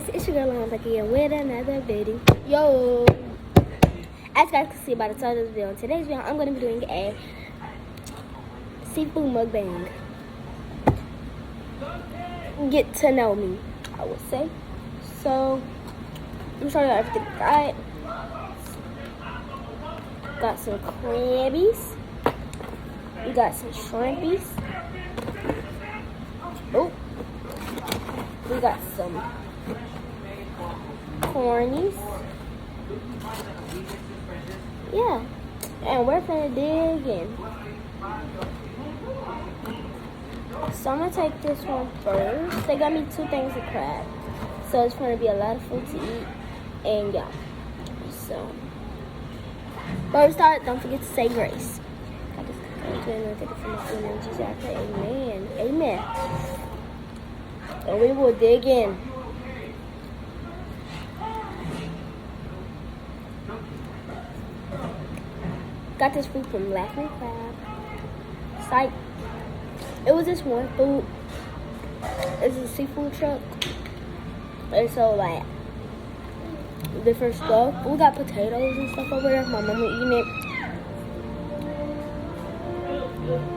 guys, it's your girl back again with another video. Yo, as you guys can see by the title of the video, in today's video I'm going to be doing a seafood mukbang. Get to know me, I would say. So I'm showing you everything I got. Some crabbies, we got some shrimpies. Oh, we got some cornies. Yeah, and we're gonna dig in. So I'm gonna take this one first. They got me 2 things of crab, so it's gonna be a lot of food to eat. And yeah, so before we start, don't forget to say grace. Amen. Amen. And we will dig in. Got this food from Laughing Crab. It's like, it was this one food. It's a seafood truck. And so like different stuff. We got potatoes and stuff over there. My mama eating it.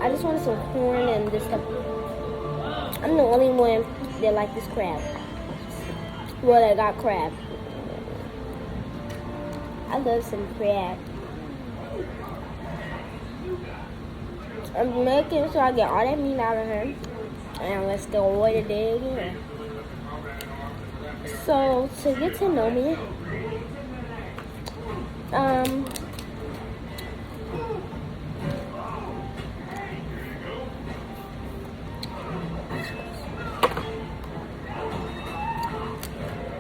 I just wanted some corn and this stuff. I'm the only one that like this crab. Well, I got crab. I love some crab. I'm making sure I get all that meat out of her. And let's go away to dig in. So, to get to know me,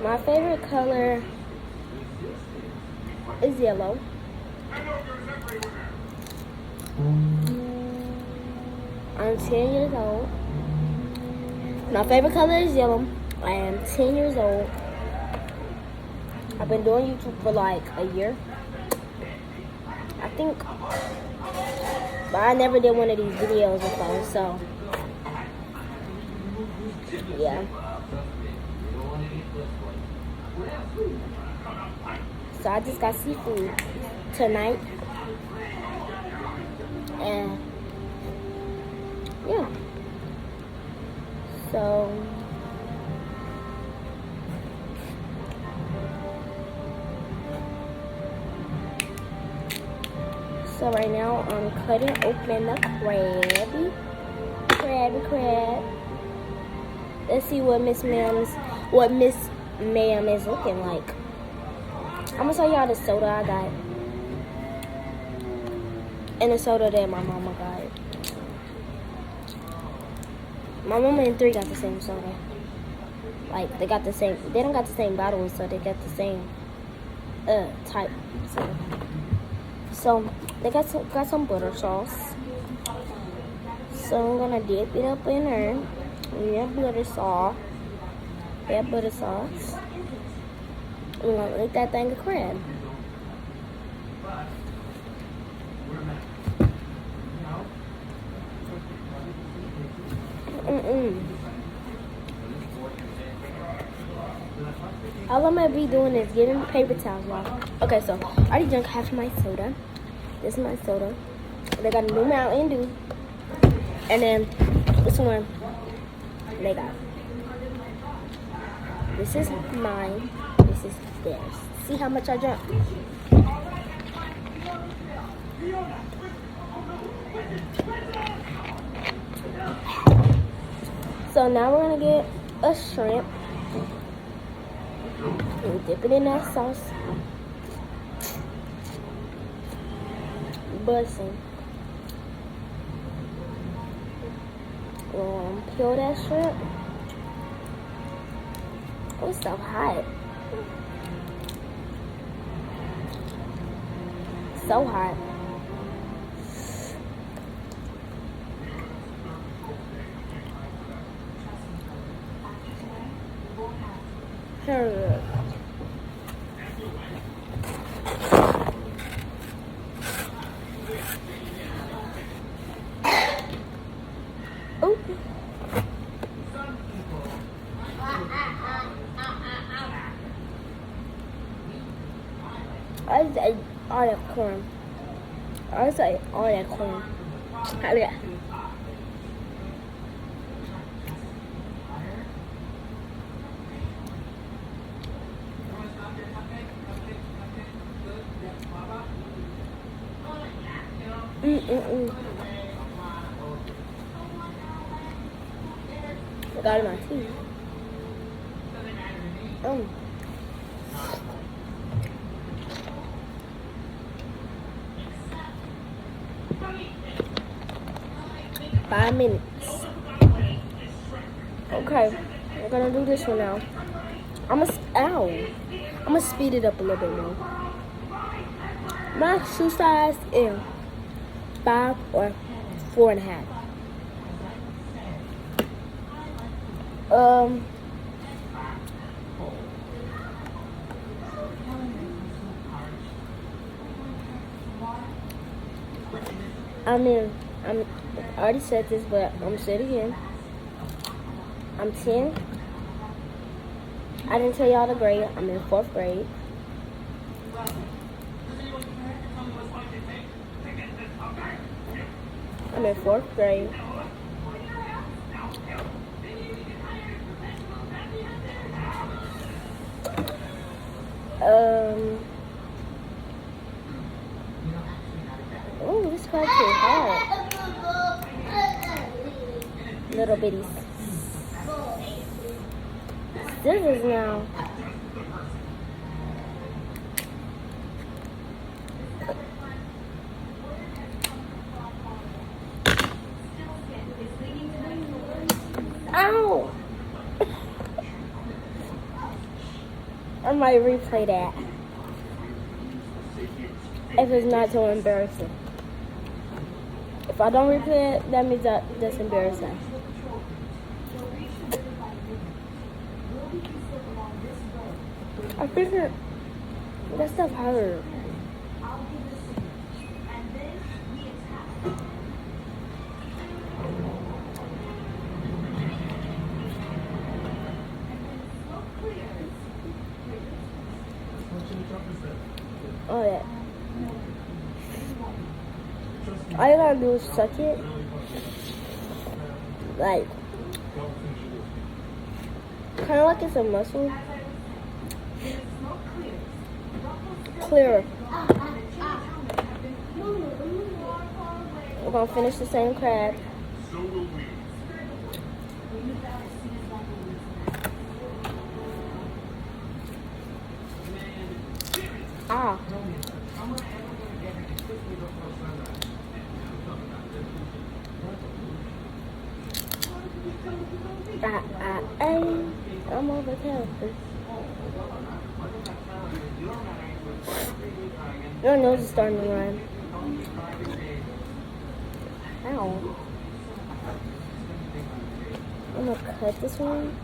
my favorite color is yellow. I'm 10 years old. My favorite color is yellow. I am 10 years old. I've been doing YouTube for like a year, I think. But I never did one of these videos before, so yeah. So I just got seafood tonight. And yeah. So right now I'm cutting open the crab. Let's see what Miss Ma'am is looking like. I'm gonna show y'all the soda I got and the soda that my mama got. My mama and 3 got the same soda. Like they got the same. They don't got the same bottle, so they got the same type soda. So they got some butter sauce. So I'm gonna dip it up in her. Yeah, butter sauce. We're gonna lick that thing of crab. All I'm gonna be doing is getting paper towels off. Okay, so I already drank half of my soda. This is my soda. They got a new Mountain Dew. And then this one they got. This is mine. This is theirs. See how much I drank? So now we're gonna get a shrimp and dip it in that sauce. Buzzing. Peel that shrimp. Oh, it's so hot. So hot. Oh. I just ate all that corn. I just ate all that corn. Yeah. I got it in my teeth. 5 minutes. Okay, we're gonna do this one now. I'm gonna speed it up a little bit more. My shoe size is 5 or 4.5. I already said this, but I'm gonna say it again. I'm 10. I didn't tell y'all the grade. I'm in 4th grade. I'm in 4th grade. Oh, this card's too hard. Little bitties. Scissors now. Ow! I might replay that. If it's not so embarrassing. If I don't replay it, that means that's embarrassing. I figured that stuff hurt. Oh yeah. All you gotta do is suck it. Like, kind of like it's a muscle. Clear. We're gonna finish the same crab. Ah. I'm over here. Your nose is starting to run. Ow. I'm gonna cut this one.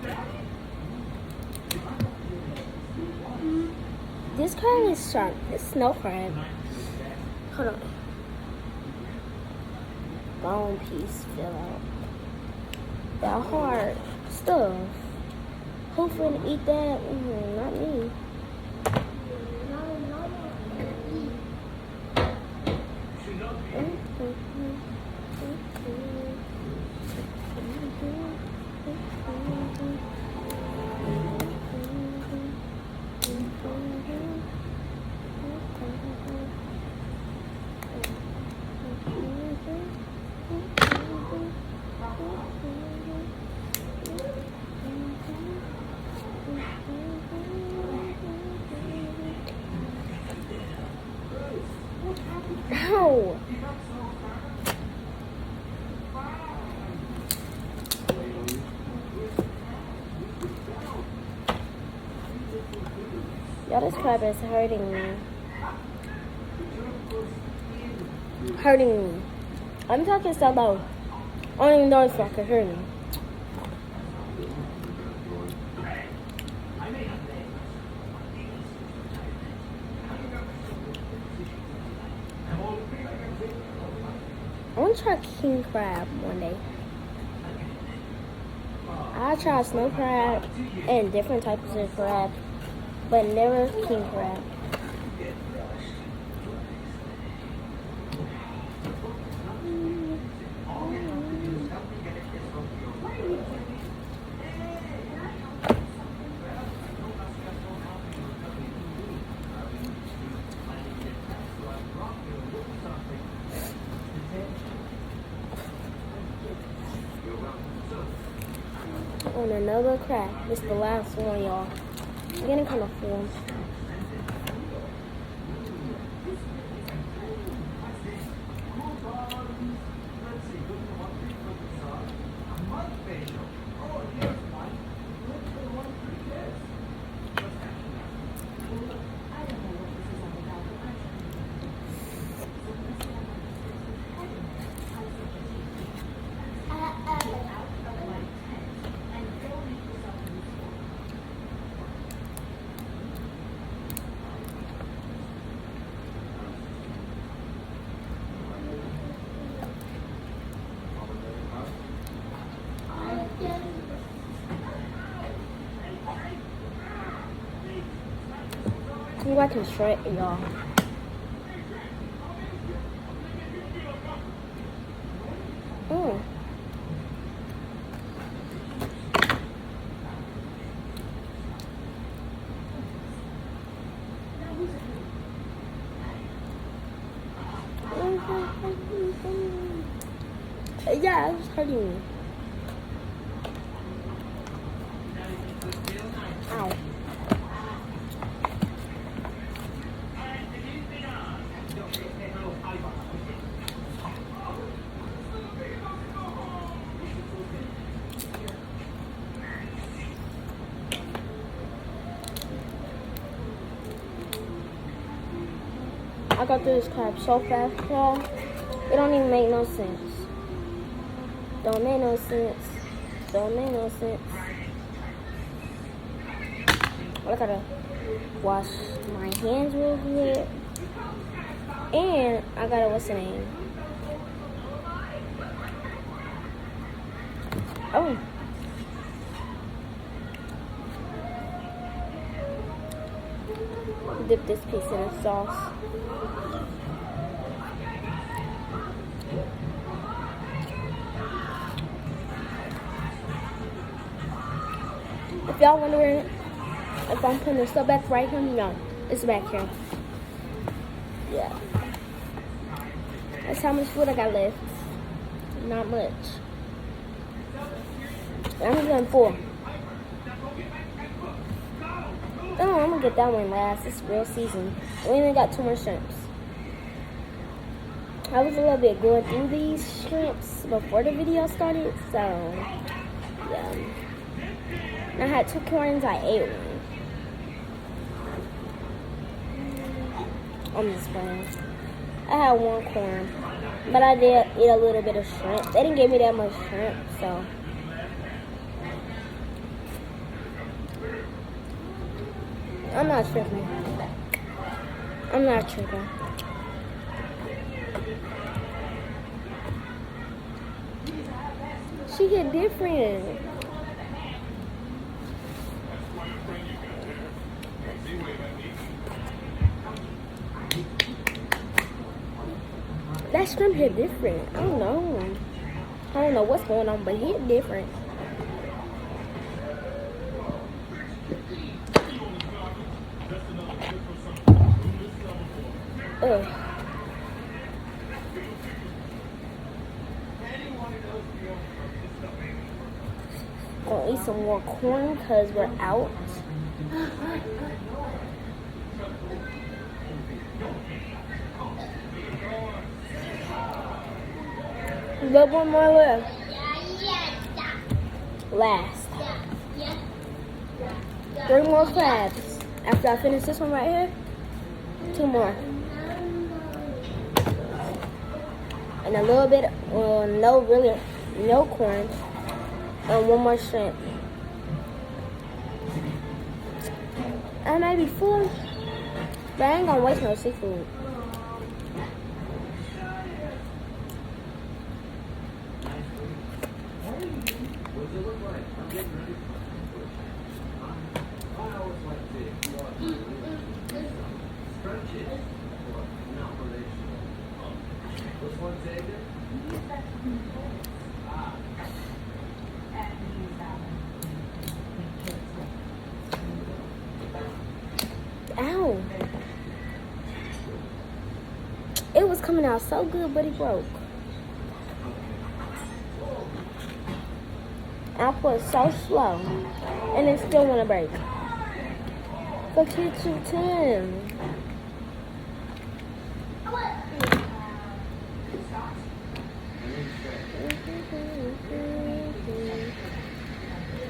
This crab is sharp. It's snow crab. Hold on. Bone piece fell out. That hard stuff. Who's gonna eat that? Not me. Ow! Y'all, this crab is hurting me. Hurting me. I'm talking so low. I don't even know if I can hear me. I want to try king crab one day. I try snow crab and different types of crab, but never king crab. another crab. It's the last one, y'all. I'm getting kind of full. I'm watching straight, y'all. Yeah, it's hurting me. Ow. I got through this crab so fast, y'all. It don't even make no sense. Don't make no sense. Don't make no sense. I gotta wash my hands real good. And I gotta, what's the name? Oh. Dip this piece in the sauce. If y'all wondering if I'm putting the stuff back right here, no, it's back here. Yeah. That's how much food I got left. Not much. I'm getting full. Oh, I'm gonna get that one last. It's real seasoned. We only got 2 more shrimps. I was a little bit going through these shrimps before the video started, so yeah. I had 2 corns, I ate one. I'm just playing. I had 1 corn, but I did eat a little bit of shrimp. They didn't give me that much shrimp, so. I'm not tripping. I'm not tripping. She hit different. That shrimp hit different. I don't know. I don't know what's going on, but it hit different. Ugh. Gonna eat some more corn because we're out. Got 1 more left. Last. 3 more crabs. After I finish this one right here, 2 more. And a little bit, no corn. And 1 more shrimp. I may be full, but I ain't gonna waste no seafood. Ow. It was coming out so good, but it broke. Output so slow, and it still want to break. For kids to 10.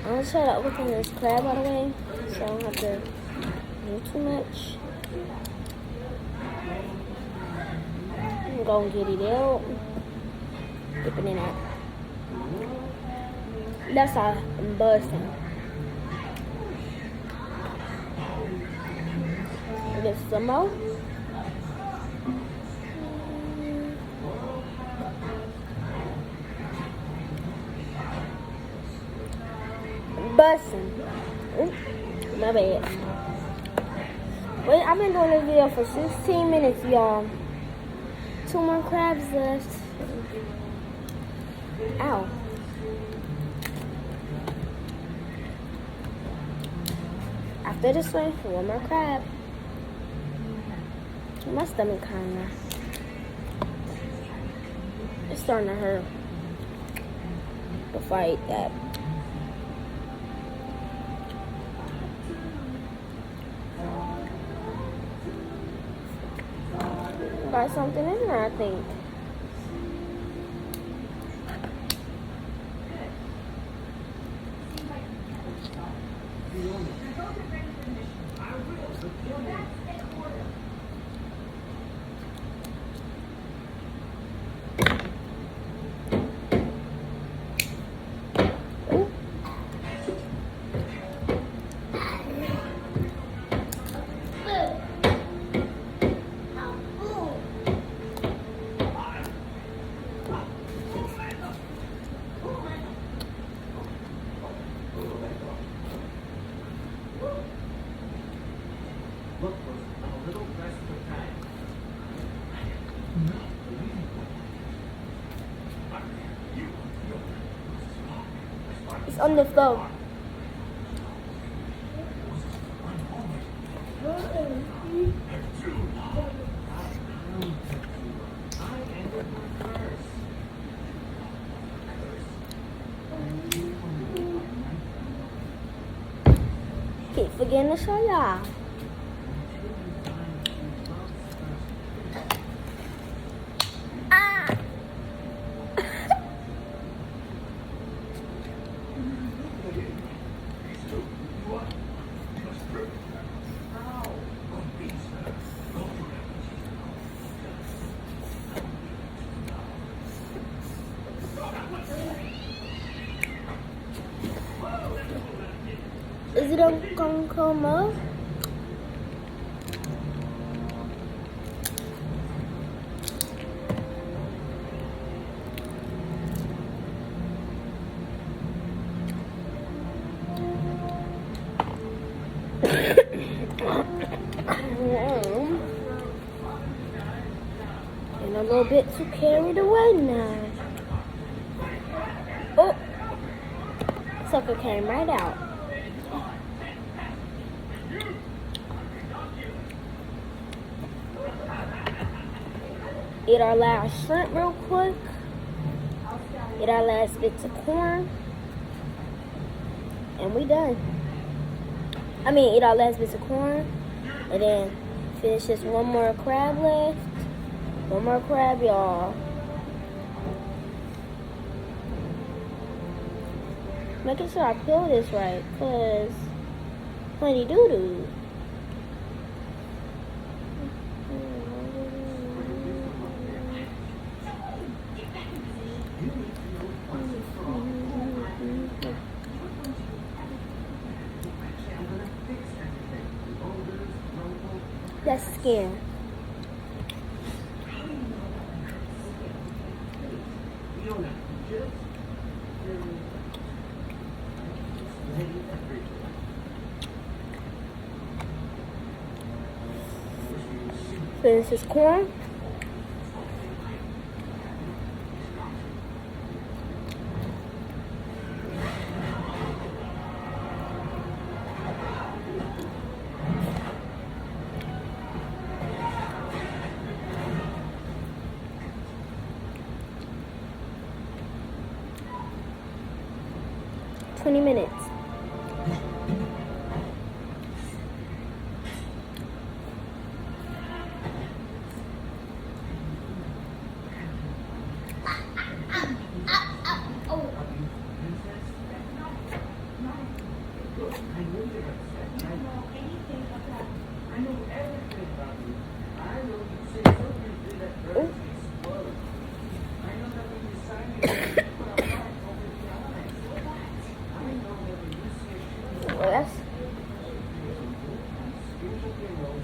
I'll try to open this crab out of the way, so I don't have to do too much. I'm gonna get it out. Dip it in that. That's all I'm busting. Get some more. Busting. My bad. Wait, I've been doing this video for 16 minutes, y'all. 2 more crabs left. Ow. After this one, 1 more crab. My stomach kinda. It's starting to hurt. Before I eat that. Got something in there, I think. It's on the floor. Keep forgetting to show y'all. Is it gonna come up? And a little bit too carried away now. Oh, sucker came right out. Eat our last shrimp real quick. Eat our last bits of corn. And we done. I mean, eat our last bits of corn. And then finish this 1 more crab left. 1 more crab, y'all. Making sure I peel this right, cause plenty doo-doo. That's skin. Finish this corn. 20 minutes.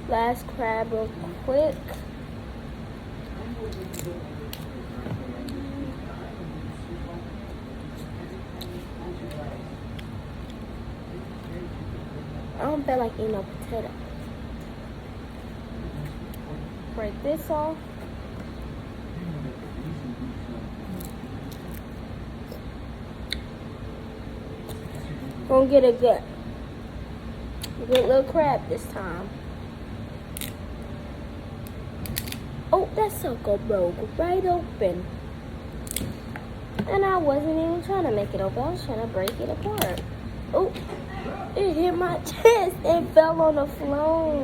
Last crab real quick. I don't feel like eating no potato. Break this off. Gonna get a good little crab this time. Oh, that sucker broke right open. And I wasn't even trying to make it open. I was trying to break it apart. Oh, it hit my chest and fell on the floor.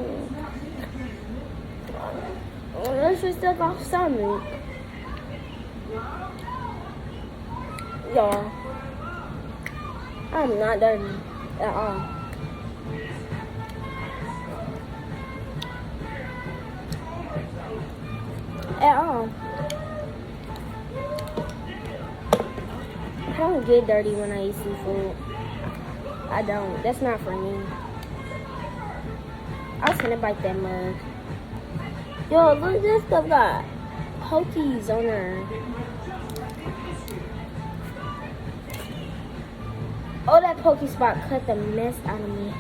Oh, that shit stuck off stomach. Y'all, I'm not dirty at all. At all. I don't get dirty when I eat seafood. I don't. That's not for me. I was gonna bite that mug. Yo, look, this stuff got pokies on her. Oh, that pokey spot cut the mess out of me.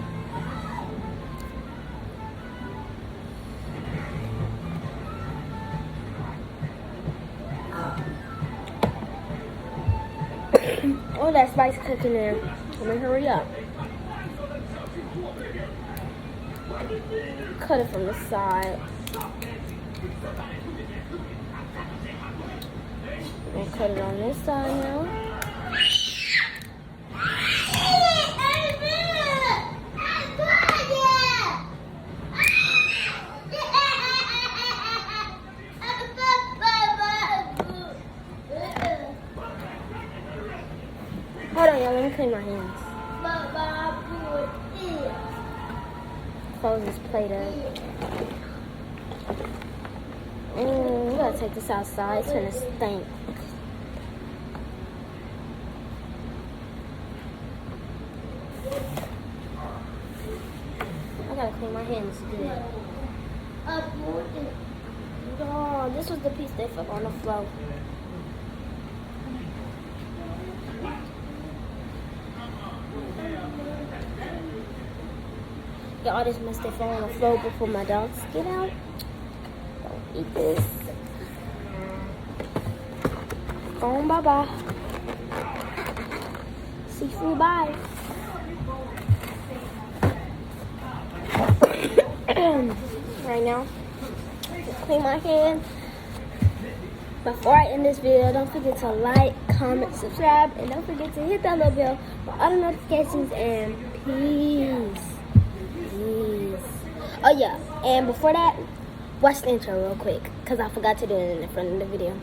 Oh, that spice cooking there. Let me hurry up. Cut it from the side. And cut it on this side now. Hold on, y'all. Let me clean my hands. Close this plate up. We gotta take this outside. It's gonna stink. I gotta clean my hands good. Oh, this was the piece that fell on the floor. Y'all, this must have fallen on the floor before my dogs get out. Don't eat this. Go on, bye-bye. Seafood, bye. Right now, clean my hands. Before I end this video, don't forget to like, comment, subscribe, and don't forget to hit that little bell for all the notifications, and peace. Oh yeah, and before that, watch the intro real quick, because I forgot to do it in the front of the video.